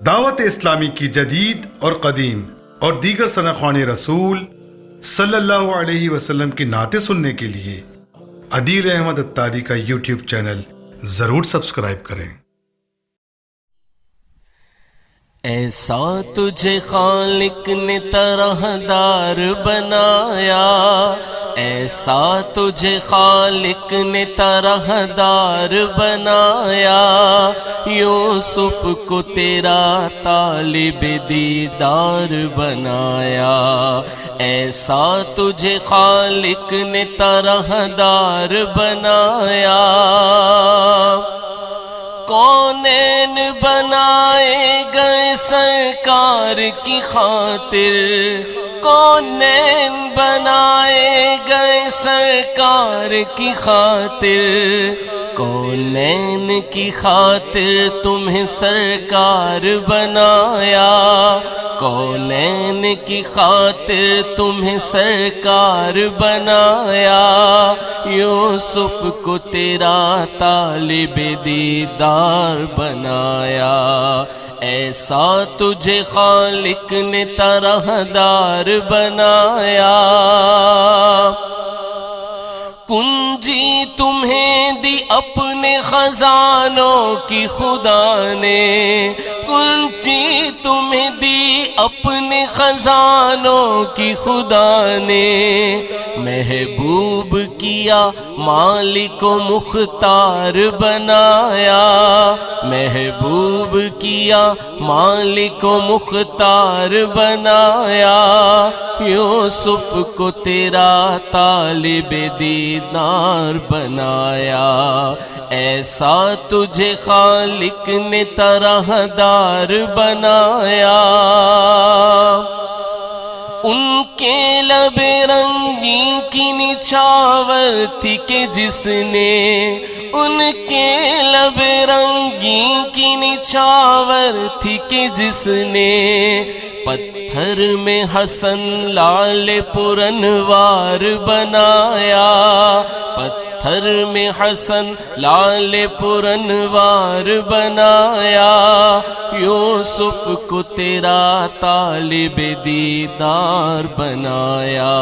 دعوت اسلامی کی جدید اور قدیم اور دیگر ثناءخوان رسول صلی اللہ علیہ وسلم کی نعتیں سننے کے لیے عدیل احمد اتاری کا یوٹیوب چینل ضرور سبسکرائب کریں۔ ایسا تجھے خالق نے طرح دار بنایا، ایسا تجھے خالق نے طرح دار بنایا، یوسف کو تیرا طالب دیدار بنایا، ایسا تجھے خالق نے طرح دار بنایا، کونین بنائے گئے سرکار کی خاطر، کونین بنائے گئے سرکار کی خاطر، کونین کی خاطر تمہیں سرکار بنایا، کونین کی خاطر تمہیں سرکار بنایا، یوسف کو تیرا طالب دیدار بنایا، ایسا تجھے خالق نے طرح دار بنایا، کنجی تمہیں دی اپنے خزانوں کی خدا نے، کنجی تمہیں دی اپنے خزانوں کی خدا نے، محبوب کیا مالک و مختار بنایا، محبوب کیا مالک و مختار بنایا، یوسف کو تیرا طالب دیدار بنایا، ایسا تجھے خالق نے طرح دار بنایا، ان کے لب رنگی کی نچھاور تھی کہ جس نے، ان کے لب رنگی کی نچھاور تھی کہ جس نے، پتھر میں حسن لال پرانوار بنایا، پتھر میں حسن لال پرانوار بنایا، یوسف کو تیرا طالب دیدار بنایا،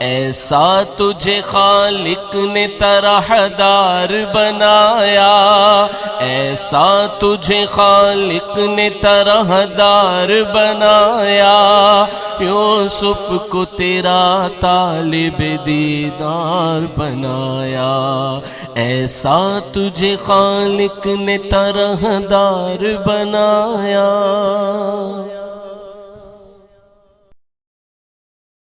ایسا تجھے خالق نے طرح دار بنایا، ایسا تجھے خالق نے طرح دار بنایا، یوسف کو تیرا طالب دیدار بنایا، ایسا تجھے خالق نے طرح دار بنایا۔